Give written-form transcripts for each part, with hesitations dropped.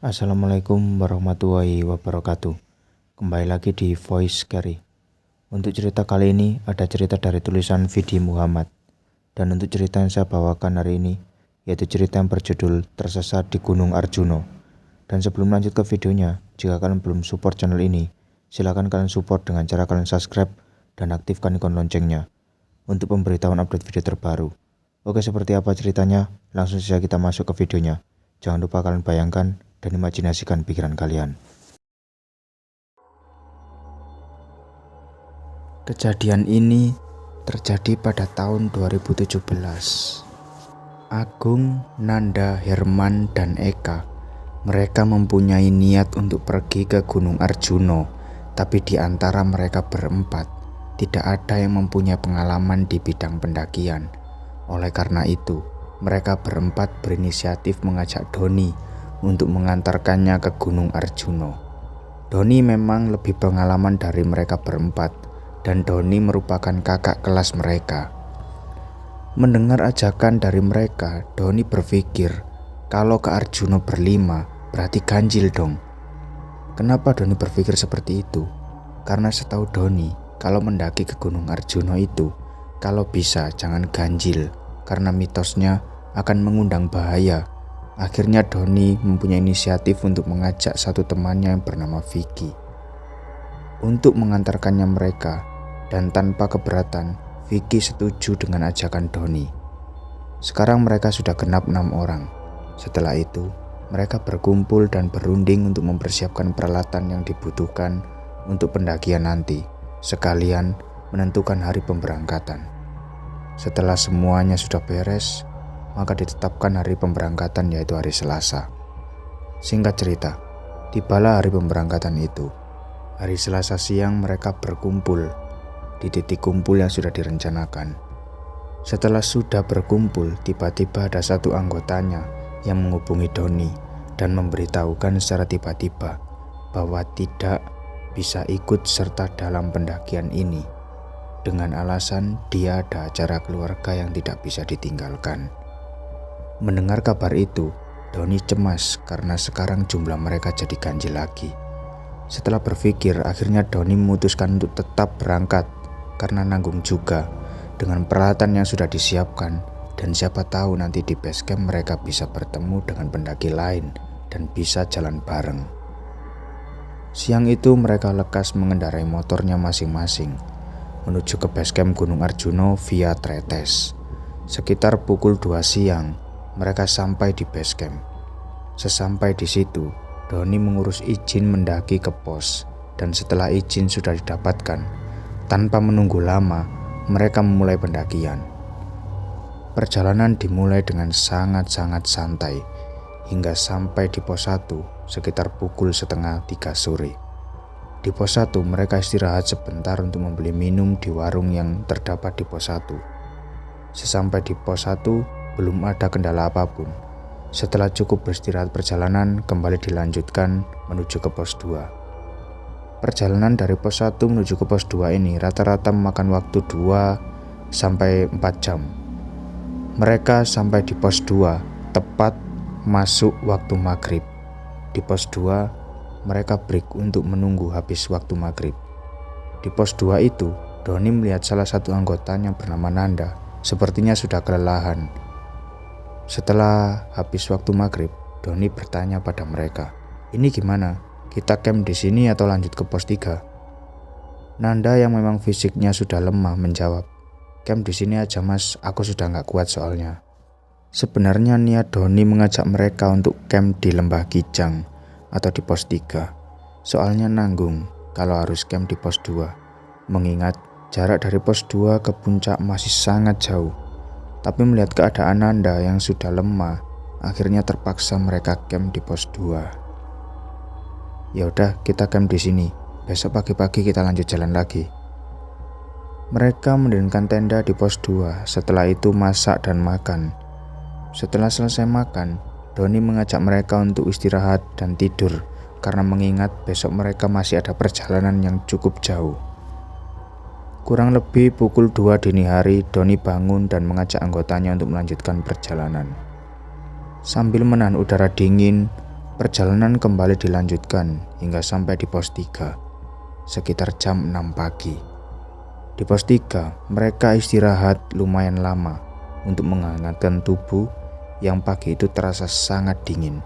Assalamualaikum warahmatullahi wabarakatuh. Kembali lagi di Voice Carry. Untuk cerita kali ini ada cerita dari tulisan Vidi Muhammad. Dan untuk cerita yang saya bawakan hari ini yaitu cerita yang berjudul Tersesat di Gunung Arjuno. Dan sebelum lanjut ke videonya, jika kalian belum support channel ini, silakan kalian support dengan cara kalian subscribe dan aktifkan ikon loncengnya untuk pemberitahuan update video terbaru. Oke, seperti apa ceritanya? Langsung saja kita masuk ke videonya. Jangan lupa kalian bayangkan dan imajinasikan pikiran kalian. Kejadian ini terjadi pada tahun 2017. Agung, Nanda, Herman, dan Eka, mereka mempunyai niat untuk pergi ke Gunung Arjuno, tapi di antara mereka berempat, tidak ada yang mempunyai pengalaman di bidang pendakian. Oleh karena itu, mereka berempat berinisiatif mengajak Doni untuk mengantarkannya ke Gunung Arjuno. Doni memang lebih pengalaman dari mereka berempat, dan Doni merupakan kakak kelas mereka. Mendengar ajakan dari mereka, Doni berpikir kalau ke Arjuno berlima berarti ganjil dong. Kenapa Doni berpikir seperti itu? Karena setahu Doni, kalau mendaki ke Gunung Arjuno itu, kalau bisa jangan ganjil, karena mitosnya akan mengundang bahaya. Akhirnya Doni mempunyai inisiatif untuk mengajak satu temannya yang bernama Vicky untuk mengantarkannya mereka, dan tanpa keberatan Vicky setuju dengan ajakan Doni. Sekarang mereka sudah genap 6 orang. Setelah itu mereka berkumpul dan berunding untuk mempersiapkan peralatan yang dibutuhkan untuk pendakian nanti, sekalian menentukan hari pemberangkatan. Setelah semuanya sudah beres, maka ditetapkan hari pemberangkatan, yaitu hari Selasa. Singkat cerita, tibalah hari pemberangkatan itu. Hari Selasa siang mereka berkumpul di titik kumpul yang sudah direncanakan. Setelah sudah berkumpul, tiba-tiba ada satu anggotanya yang menghubungi Doni dan memberitahukan secara tiba-tiba bahwa tidak bisa ikut serta dalam pendakian ini, dengan alasan dia ada acara keluarga yang tidak bisa ditinggalkan. Mendengar kabar itu, Doni cemas karena sekarang jumlah mereka jadi ganjil lagi. Setelah berpikir, akhirnya Doni memutuskan untuk tetap berangkat karena nanggung juga dengan peralatan yang sudah disiapkan, dan siapa tahu nanti di base camp mereka bisa bertemu dengan pendaki lain dan bisa jalan bareng. Siang itu mereka lekas mengendarai motornya masing-masing menuju ke base camp Gunung Arjuno via Tretes. Sekitar pukul 2 siang mereka sampai di base camp. Sesampai di situ, Doni mengurus izin mendaki ke pos, dan setelah izin sudah didapatkan, tanpa menunggu lama, mereka memulai pendakian. Perjalanan dimulai dengan sangat-sangat santai, hingga sampai di pos 1 sekitar pukul 2:30 sore. Di pos 1 mereka istirahat sebentar untuk membeli minum di warung yang terdapat di pos 1. Sesampai di pos 1, belum ada kendala apapun. Setelah cukup beristirahat, perjalanan kembali dilanjutkan menuju ke pos 2. Perjalanan dari pos 1 menuju ke pos 2 ini rata-rata memakan waktu 2 sampai 4 jam. Mereka sampai di pos 2 tepat masuk waktu maghrib. Di pos 2 mereka break untuk menunggu habis waktu maghrib. Di pos 2 itu, Doni melihat salah satu anggotanya bernama Nanda sepertinya sudah kelelahan. Setelah habis waktu maghrib, Doni bertanya pada mereka, "Ini gimana? Kita camp di sini atau lanjut ke pos 3?" Nanda yang memang fisiknya sudah lemah menjawab, "Camp di sini aja mas, aku sudah gak kuat soalnya." Sebenarnya niat Doni mengajak mereka untuk camp di Lembah Kijang atau di pos 3. Soalnya nanggung kalau harus camp di pos 2, mengingat jarak dari pos 2 ke puncak masih sangat jauh. Tapi melihat keadaan Nanda yang sudah lemah, akhirnya terpaksa mereka camp di pos 2. "Ya udah, kita camp di sini. Besok pagi-pagi kita lanjut jalan lagi." Mereka mendirikan tenda di pos 2. Setelah itu masak dan makan. Setelah selesai makan, Doni mengajak mereka untuk istirahat dan tidur karena mengingat besok mereka masih ada perjalanan yang cukup jauh. Kurang lebih pukul 2 dini hari, Doni bangun dan mengajak anggotanya untuk melanjutkan perjalanan. Sambil menahan udara dingin, Perjalanan kembali dilanjutkan hingga sampai di pos 3, sekitar jam 6 pagi. Di pos 3, mereka istirahat lumayan lama untuk menghangatkan tubuh yang pagi itu terasa sangat dingin.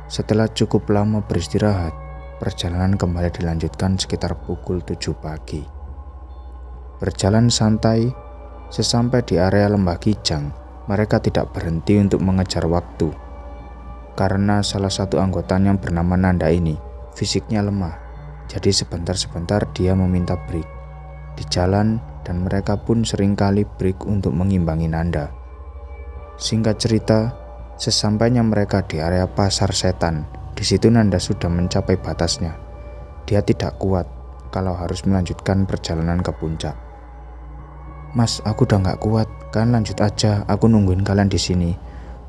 Setelah cukup lama beristirahat, perjalanan kembali dilanjutkan sekitar pukul 7 pagi. Berjalan santai, sesampai di area Lembah Kijang, mereka tidak berhenti untuk mengejar waktu. Karena salah satu anggotanya yang bernama Nanda ini fisiknya lemah, jadi sebentar-sebentar dia meminta break di jalan dan mereka pun seringkali break untuk mengimbangi Nanda. Singkat cerita, sesampainya mereka di area Pasar Setan, di situ Nanda sudah mencapai batasnya. Dia tidak kuat kalau harus melanjutkan perjalanan ke puncak. "Mas, aku udah gak kuat, kalian lanjut aja, aku nungguin kalian di sini,"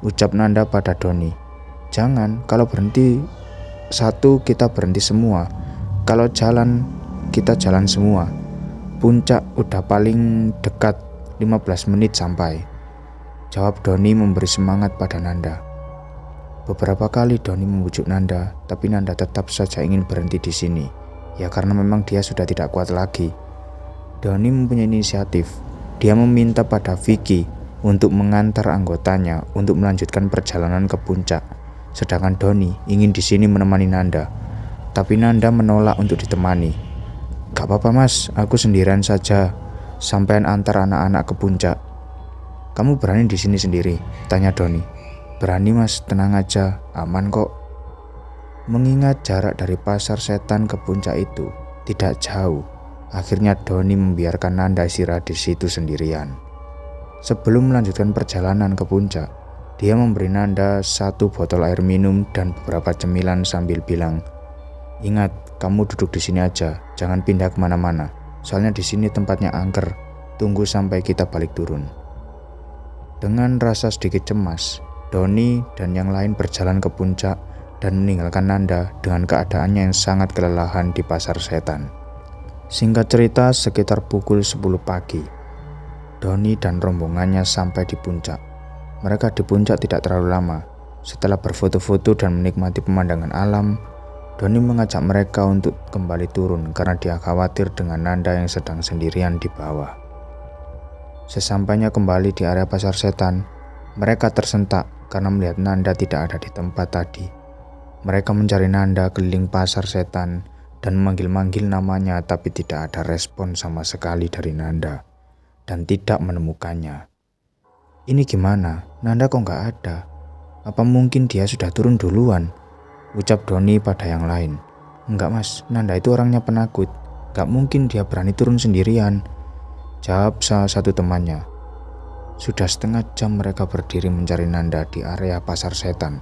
ucap Nanda pada Doni. "Jangan, kalau berhenti satu kita berhenti semua. Kalau jalan kita jalan semua. Puncak udah paling dekat 15 menit sampai," jawab Doni memberi semangat pada Nanda. Beberapa kali Doni membujuk Nanda, tapi Nanda tetap saja ingin berhenti di sini. Ya karena memang dia sudah tidak kuat lagi. Doni mempunyai inisiatif. Dia meminta pada Vicky untuk mengantar anggotanya untuk melanjutkan perjalanan ke puncak. Sedangkan Doni ingin di sini menemani Nanda, tapi Nanda menolak untuk ditemani. "Gak apa-apa mas, aku sendirian saja. Sampean antar anak-anak ke puncak." "Kamu berani di sini sendiri?" tanya Doni. "Berani mas, tenang aja, aman kok." Mengingat jarak dari Pasar Setan ke puncak itu tidak jauh, akhirnya Doni membiarkan Nanda istirahat di situ sendirian. Sebelum melanjutkan perjalanan ke puncak, dia memberi Nanda 1 botol air minum dan beberapa cemilan sambil bilang, "Ingat, kamu duduk di sini aja, jangan pindah kemana-mana. Soalnya di sini tempatnya angker, tunggu sampai kita balik turun." Dengan rasa sedikit cemas, Doni dan yang lain berjalan ke puncak dan meninggalkan Nanda dengan keadaannya yang sangat kelelahan di Pasar Setan. Singkat cerita, sekitar pukul 10 pagi, Doni dan rombongannya sampai di puncak. Mereka di puncak tidak terlalu lama. Setelah berfoto-foto dan menikmati pemandangan alam, Doni mengajak mereka untuk kembali turun karena dia khawatir dengan Nanda yang sedang sendirian di bawah. Sesampainya kembali di area Pasar Setan, mereka tersentak karena melihat Nanda tidak ada di tempat tadi. Mereka mencari Nanda keliling Pasar Setan dan memanggil-manggil namanya, tapi tidak ada respon sama sekali dari Nanda dan tidak menemukannya. "Ini gimana? Nanda kok gak ada? Apa mungkin dia sudah turun duluan?" ucap Doni pada yang lain. "Enggak mas, Nanda itu orangnya penakut. Gak mungkin dia berani turun sendirian," jawab salah satu temannya. Sudah setengah jam mereka berdiri mencari Nanda di area Pasar Setan,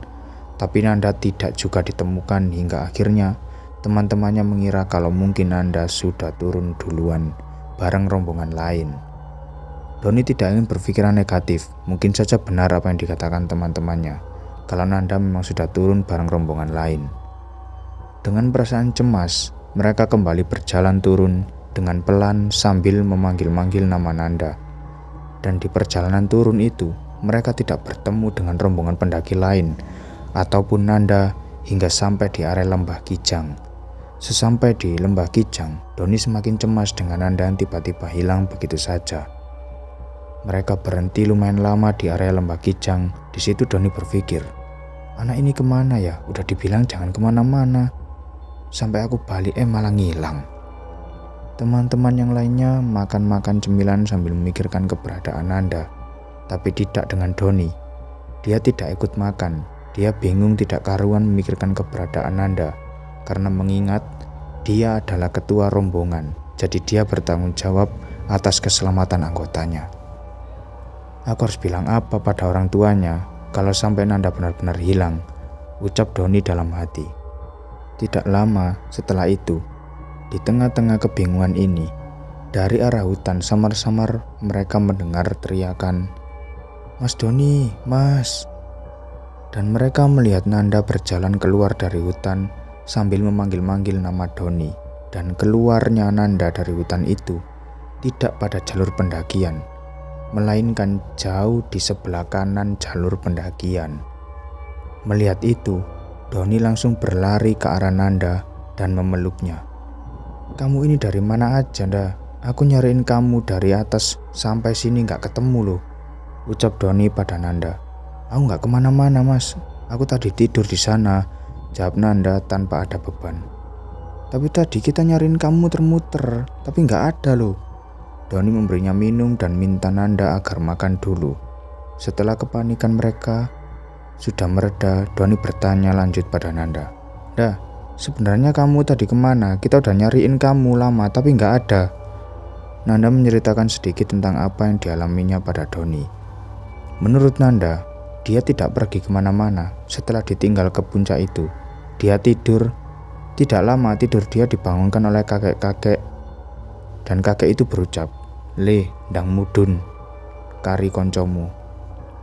tapi Nanda tidak juga ditemukan hingga akhirnya teman-temannya mengira kalau mungkin Nanda sudah turun duluan bareng rombongan lain. Doni tidak ingin berpikiran negatif, mungkin saja benar apa yang dikatakan teman-temannya, kalau Nanda memang sudah turun bareng rombongan lain. Dengan perasaan cemas, mereka kembali berjalan turun dengan pelan sambil memanggil-manggil nama Nanda. Dan di perjalanan turun itu, mereka tidak bertemu dengan rombongan pendaki lain ataupun Nanda hingga sampai di area Lembah Kijang. Sesampai di Lembah Kijang, Doni semakin cemas dengan Nanda yang tiba-tiba hilang begitu saja. Mereka berhenti lumayan lama di area Lembah Kijang. Di situ Doni berpikir, anak ini kemana ya? Udah dibilang jangan kemana-mana. Sampai aku balik malah ngilang. Teman-teman yang lainnya makan-makan cemilan sambil memikirkan keberadaan Nanda. Tapi tidak dengan Doni. Dia tidak ikut makan. Dia bingung tidak karuan memikirkan keberadaan Nanda. Karena mengingat dia adalah ketua rombongan. Jadi dia bertanggung jawab atas keselamatan anggotanya. Aku harus bilang apa pada orang tuanya kalau sampai Nanda benar-benar hilang, ucap Doni dalam hati. Tidak lama setelah itu, di tengah-tengah kebingungan ini, dari arah hutan samar-samar mereka mendengar teriakan, "Mas Doni, mas!" Dan mereka melihat Nanda berjalan keluar dari hutan sambil memanggil-manggil nama Doni. Dan keluarnya Nanda dari hutan itu tidak pada jalur pendakian, melainkan jauh di sebelah kanan jalur pendakian. Melihat itu, Doni langsung berlari ke arah Nanda dan memeluknya. "Kamu ini dari mana aja, Nda? Aku nyariin kamu dari atas sampai sini gak ketemu loh," ucap Doni pada Nanda. "Aku gak kemana-mana mas, aku tadi tidur di sana," jawab Nanda tanpa ada beban. "Tapi tadi kita nyariin kamu muter-muter, tapi gak ada loh." Doni memberinya minum dan minta Nanda agar makan dulu. Setelah kepanikan mereka sudah mereda, Doni bertanya lanjut pada Nanda. "Nda, sebenarnya kamu tadi kemana? Kita udah nyariin kamu lama tapi gak ada." Nanda menceritakan sedikit tentang apa yang dialaminya pada Doni. Menurut Nanda, dia tidak pergi kemana-mana setelah ditinggal ke puncak itu. Dia tidur. Tidak lama tidur dia dibangunkan oleh kakek-kakek. Dan kakek itu berucap, "Le, ndang mudun, kari koncomu.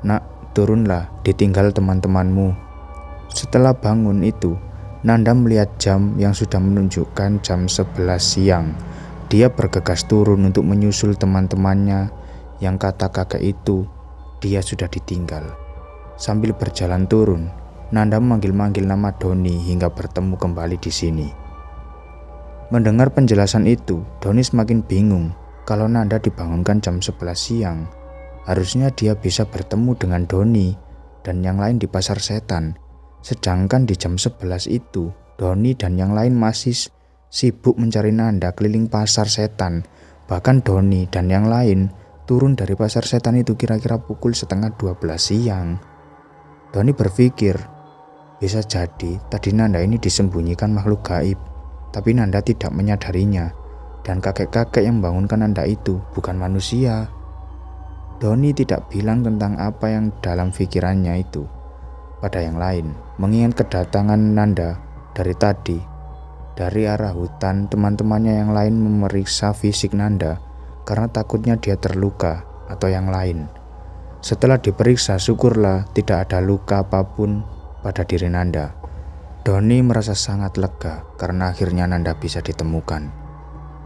Nak, turunlah, ditinggal teman-temanmu." Setelah bangun itu, Nanda melihat jam yang sudah menunjukkan jam 11 siang. Dia bergegas turun untuk menyusul teman-temannya yang kata kakek itu dia sudah ditinggal. Sambil berjalan turun, Nanda memanggil-manggil nama Doni hingga bertemu kembali di sini. Mendengar penjelasan itu, Doni semakin bingung. Kalau Nanda dibangunkan jam 11 siang, harusnya dia bisa bertemu dengan Doni dan yang lain di pasar setan. Sedangkan di jam 11 itu, Doni dan yang lain masih sibuk mencari Nanda keliling pasar setan. Bahkan Doni dan yang lain turun dari pasar setan itu kira-kira pukul setengah 12 siang. Doni berpikir, bisa jadi tadi Nanda ini disembunyikan makhluk gaib, tapi Nanda tidak menyadarinya. Dan kakek-kakek yang membangunkan Nanda itu bukan manusia. Doni tidak bilang tentang apa yang dalam pikirannya itu pada yang lain. Mengingat kedatangan Nanda dari tadi, dari arah hutan, teman-temannya yang lain memeriksa fisik Nanda karena takutnya dia terluka atau yang lain. Setelah diperiksa, syukurlah tidak ada luka apapun pada diri Nanda. Doni merasa sangat lega karena akhirnya Nanda bisa ditemukan.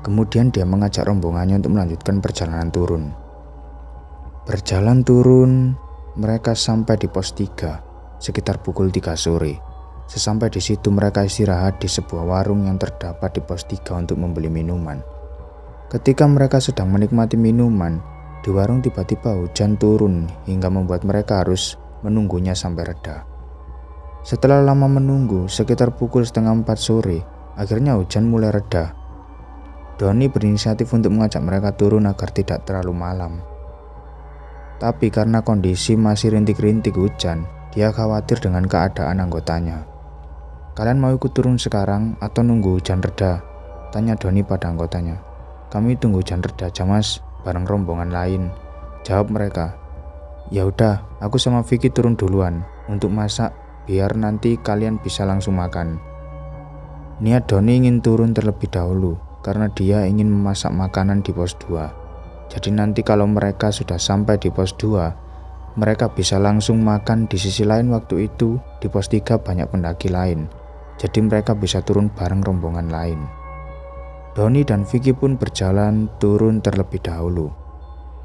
Kemudian dia mengajak rombongannya untuk melanjutkan perjalanan turun. Berjalan turun, mereka sampai di pos 3 sekitar pukul 3 sore. Sesampai di situ mereka istirahat di sebuah warung yang terdapat di pos 3 untuk membeli minuman. Ketika mereka sedang menikmati minuman, di warung tiba-tiba hujan turun hingga membuat mereka harus menunggunya sampai reda. Setelah lama menunggu, sekitar pukul setengah 4 sore, akhirnya hujan mulai reda. Doni berinisiatif untuk mengajak mereka turun agar tidak terlalu malam. Tapi karena kondisi masih rintik-rintik hujan, dia khawatir dengan keadaan anggotanya. "Kalian mau ikut turun sekarang atau nunggu hujan reda?" tanya Doni pada anggotanya. "Kami tunggu hujan reda aja mas, bareng rombongan lain," jawab mereka. "Ya udah, aku sama Vicky turun duluan untuk masak biar nanti kalian bisa langsung makan." Niat Doni ingin turun terlebih dahulu karena dia ingin memasak makanan di pos 2. Jadi nanti kalau mereka sudah sampai di pos 2, mereka bisa langsung makan. Di sisi lain waktu itu di pos 3 banyak pendaki lain, jadi mereka bisa turun bareng rombongan lain. Doni dan Vicky pun berjalan turun terlebih dahulu.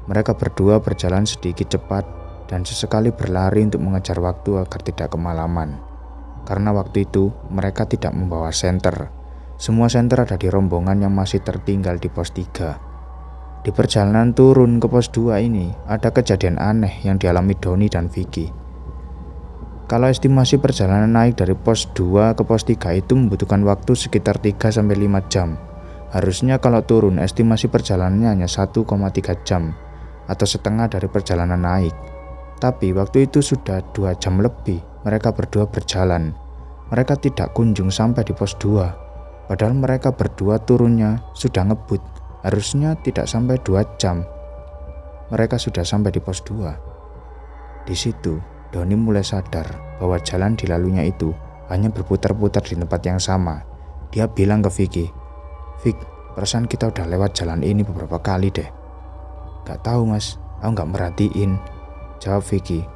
Mereka berdua berjalan sedikit cepat dan sesekali berlari untuk mengejar waktu agar tidak kemalaman. Karena waktu itu mereka tidak membawa senter. Semua senter ada di rombongan yang masih tertinggal di pos 3. Di perjalanan turun ke pos 2 ini ada kejadian aneh yang dialami Doni dan Vicky. Kalau estimasi perjalanan naik dari pos 2 ke pos 3 itu membutuhkan waktu sekitar 3-5 jam. Harusnya kalau turun estimasi perjalanannya hanya 1,3 jam atau setengah dari perjalanan naik. Tapi waktu itu sudah 2 jam lebih mereka berdua berjalan. Mereka tidak kunjung sampai di pos 2. Padahal mereka berdua turunnya sudah ngebut. Harusnya tidak sampai 2 jam. Mereka sudah sampai di pos 2. Di situ, Doni mulai sadar bahwa jalan dilaluinya itu hanya berputar-putar di tempat yang sama. Dia bilang ke Vicky, "Vic, perasaan kita udah lewat jalan ini beberapa kali deh." "Gak tahu mas, aku gak merhatiin," jawab Vicky.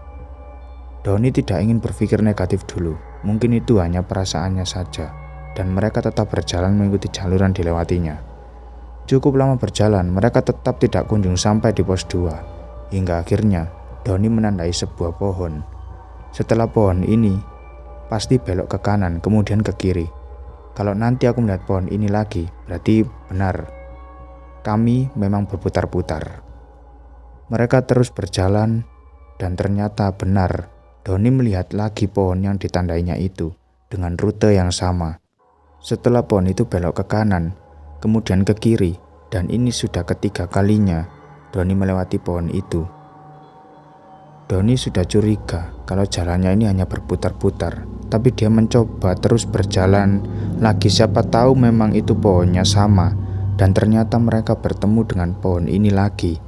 Doni tidak ingin berpikir negatif dulu. Mungkin itu hanya perasaannya saja. Dan mereka tetap berjalan mengikuti jalur yang dilewatinya. Cukup lama berjalan, mereka tetap tidak kunjung sampai di pos 2. Hingga akhirnya Doni menandai sebuah pohon. Setelah pohon ini pasti belok ke kanan, kemudian ke kiri. Kalau nanti aku melihat pohon ini lagi, berarti benar. Kami memang berputar-putar. Mereka terus berjalan dan ternyata benar. Doni melihat lagi pohon yang ditandainya itu dengan rute yang sama. Setelah pohon itu belok ke kanan, kemudian ke kiri, dan ini sudah ketiga kalinya Doni melewati pohon itu. Doni sudah curiga kalau jalannya ini hanya berputar-putar, tapi dia mencoba terus berjalan lagi, siapa tahu memang itu pohonnya sama, dan ternyata mereka bertemu dengan pohon ini lagi,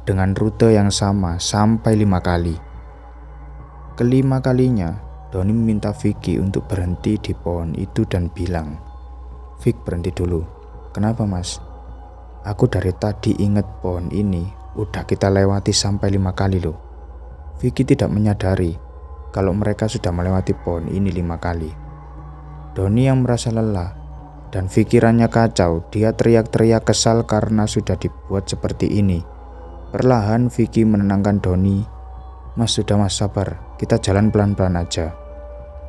dengan rute yang sama sampai 5 kali. Kelima kalinya, Doni meminta Vicky untuk berhenti di pohon itu dan bilang, "Vic, berhenti dulu." "Kenapa mas?" "Aku dari tadi inget pohon ini udah kita lewati sampai 5 kali loh." Vicky tidak menyadari kalau mereka sudah melewati pohon ini 5 kali. Doni yang merasa lelah dan pikirannya kacau, dia teriak-teriak kesal karena sudah dibuat seperti ini. Perlahan Vicky menenangkan Doni. "Mas, sudah mas, sabar, kita jalan pelan-pelan aja."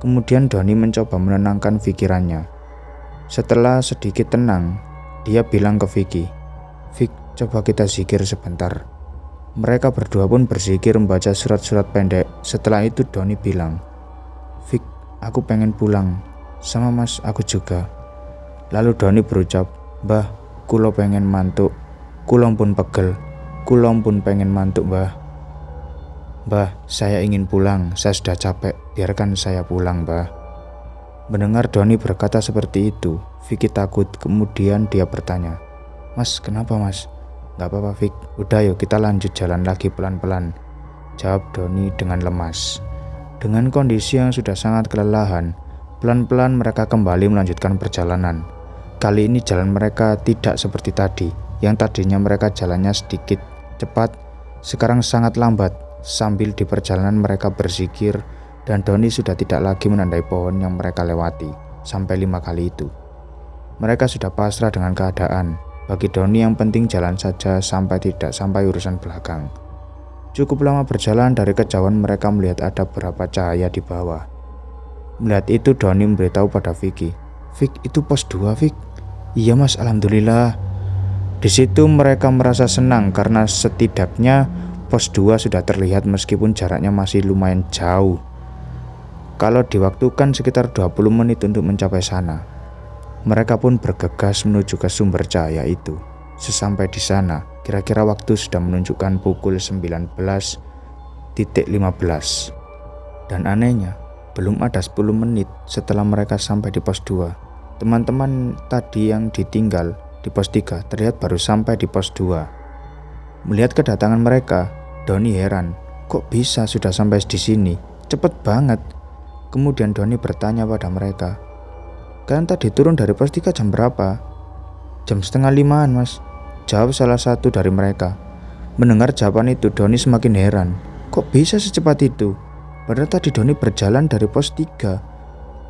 Kemudian Doni mencoba menenangkan pikirannya. Setelah sedikit tenang, dia bilang ke Vicky, "Vic, coba kita zikir sebentar." Mereka berdua pun berzikir membaca surat-surat pendek. Setelah itu Doni bilang, "Vic, aku pengen pulang." "Sama mas, aku juga." Lalu Doni berucap, "Mbah, kulo pengen mantuk. Kulong pun pegel. Kulong pun pengen mantuk, mbah." "Mbah, saya ingin pulang. Saya sudah capek. Biarkan saya pulang, mbah." Mendengar Doni berkata seperti itu, Vicky takut. Kemudian dia bertanya, "Mas, kenapa mas?" "Gak apa-apa Vic, udah yuk kita lanjut jalan lagi pelan-pelan," jawab Doni dengan lemas. Dengan kondisi yang sudah sangat kelelahan, pelan-pelan mereka kembali melanjutkan perjalanan. Kali ini jalan mereka tidak seperti tadi. Yang tadinya mereka jalannya sedikit cepat, sekarang sangat lambat. Sambil di perjalanan mereka berzikir, dan Doni sudah tidak lagi menandai pohon yang mereka lewati sampai 5 kali itu. Mereka sudah pasrah dengan keadaan. Bagi Doni yang penting jalan saja sampai tidak sampai urusan belakang. Cukup lama berjalan, dari kejauhan mereka melihat ada beberapa cahaya di bawah. Melihat itu Doni memberitahu pada Vicky, "Vic, itu pos 2 Vic." "Iya mas, alhamdulillah." Di situ mereka merasa senang karena setidaknya pos 2 sudah terlihat meskipun jaraknya masih lumayan jauh. Kalau diwaktukan sekitar 20 menit untuk mencapai sana. Mereka pun bergegas menuju ke sumber cahaya itu. Sesampai di sana, kira-kira waktu sudah menunjukkan pukul 19.15. Dan anehnya, belum ada 10 menit setelah mereka sampai di pos 2. Teman-teman tadi yang ditinggal di pos 3 terlihat baru sampai di pos 2. Melihat kedatangan mereka, Doni heran, kok bisa sudah sampai di sini? Cepet banget. Kemudian Doni bertanya pada mereka, "Kalian tadi turun dari pos 3 jam berapa?" "Jam 4:30-an mas," jawab salah satu dari mereka. Mendengar jawaban itu Doni semakin heran, kok bisa secepat itu? Padahal tadi Doni berjalan dari pos 3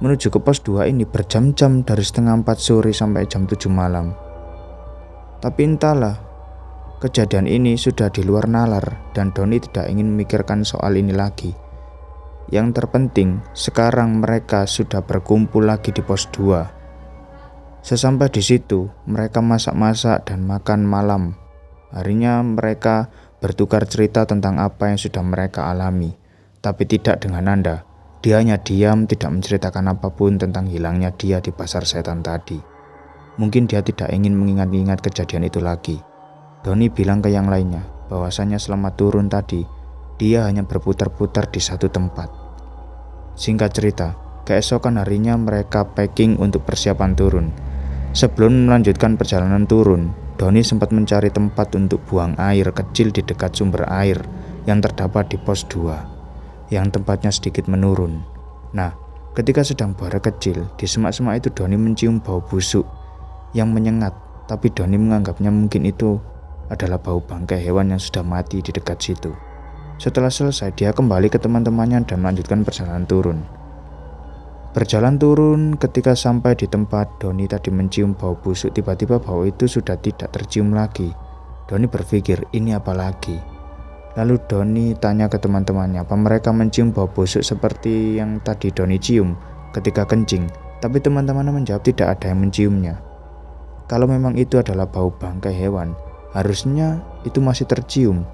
menuju ke pos 2 ini berjam-jam, dari setengah 4 sore sampai jam 7 malam. Tapi entahlah, kejadian ini sudah di luar nalar dan Doni tidak ingin memikirkan soal ini lagi. Yang terpenting, sekarang mereka sudah berkumpul lagi di pos 2. Sesampai di situ, mereka masak-masak dan makan malam. Harinya mereka bertukar cerita tentang apa yang sudah mereka alami. Tapi tidak dengan Nanda. Dia hanya diam, tidak menceritakan apapun tentang hilangnya dia di pasar setan tadi. Mungkin dia tidak ingin mengingat-ingat kejadian itu lagi. Doni bilang ke yang lainnya bahwasanya selama turun tadi, dia hanya berputar-putar di satu tempat. Singkat cerita, keesokan harinya mereka packing untuk persiapan turun. Sebelum melanjutkan perjalanan turun, Doni sempat mencari tempat untuk buang air kecil di dekat sumber air yang terdapat di pos 2, yang tempatnya sedikit menurun. Nah, ketika sedang buang air kecil, di semak-semak itu Doni mencium bau busuk yang menyengat, tapi Doni menganggapnya mungkin itu adalah bau bangkai hewan yang sudah mati di dekat situ. Setelah selesai, dia kembali ke teman-temannya dan melanjutkan perjalanan turun. Berjalan turun, ketika sampai di tempat Doni tadi mencium bau busuk, tiba-tiba bau itu sudah tidak tercium lagi. Doni berpikir, ini apa lagi? Lalu Doni tanya ke teman-temannya apa mereka mencium bau busuk seperti yang tadi Doni cium ketika kencing. Tapi teman-temannya menjawab tidak ada yang menciumnya. Kalau memang itu adalah bau bangkai hewan, harusnya itu masih tercium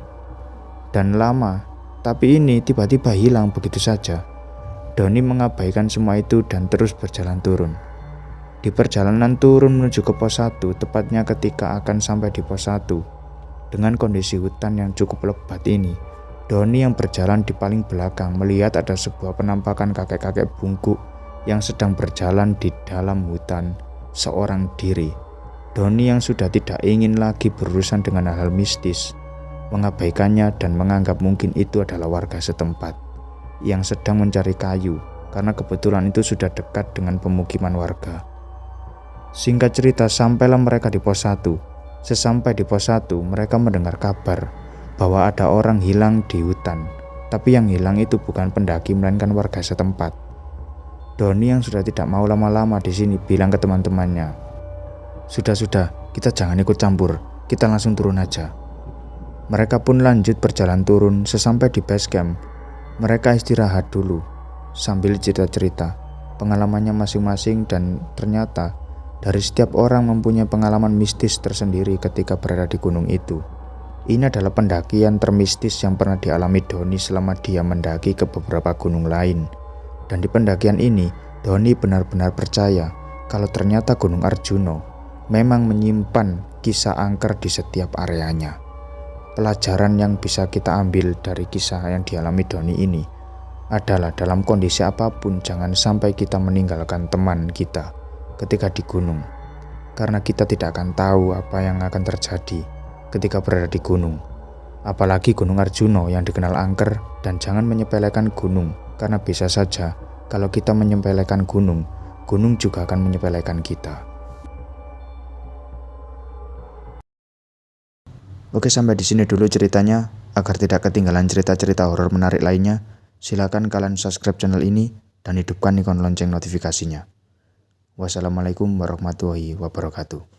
dan lama. Tapi ini tiba-tiba hilang begitu saja. Doni mengabaikan semua itu dan terus berjalan turun. Di perjalanan turun menuju ke pos 1, tepatnya ketika akan sampai di pos 1, dengan kondisi hutan yang cukup lebat ini, Doni yang berjalan di paling belakang melihat ada sebuah penampakan kakek-kakek bungkuk yang sedang berjalan di dalam hutan seorang diri. Doni yang sudah tidak ingin lagi berurusan dengan hal-hal mistis, mengabaikannya dan menganggap mungkin itu adalah warga setempat yang sedang mencari kayu karena kebetulan itu sudah dekat dengan pemukiman warga. Singkat cerita, sampailah mereka di pos 1. Sesampai di pos 1, mereka mendengar kabar bahwa ada orang hilang di hutan. Tapi yang hilang itu bukan pendaki melainkan warga setempat. Doni yang sudah tidak mau lama-lama di sini bilang ke teman-temannya, "Sudah, kita jangan ikut campur, kita langsung turun aja." Mereka pun lanjut berjalan turun. Sesampai di base camp, mereka istirahat dulu sambil cerita-cerita pengalamannya masing-masing, dan ternyata dari setiap orang mempunyai pengalaman mistis tersendiri ketika berada di gunung itu. Ini adalah pendakian termistis yang pernah dialami Doni selama dia mendaki ke beberapa gunung lain. Dan di pendakian ini, Doni benar-benar percaya kalau ternyata Gunung Arjuno memang menyimpan kisah angker di setiap areanya. Pelajaran yang bisa kita ambil dari kisah yang dialami Doni ini adalah dalam kondisi apapun jangan sampai kita meninggalkan teman kita ketika di gunung, karena kita tidak akan tahu apa yang akan terjadi ketika berada di gunung, apalagi Gunung Arjuno yang dikenal angker. Dan jangan menyepelekan gunung, karena bisa saja kalau kita menyepelekan gunung, gunung juga akan menyepelekan kita. Oke, sampai di sini dulu ceritanya. Agar tidak ketinggalan cerita-cerita horor menarik lainnya, silakan kalian subscribe channel ini dan hidupkan ikon lonceng notifikasinya. Wassalamualaikum warahmatullahi wabarakatuh.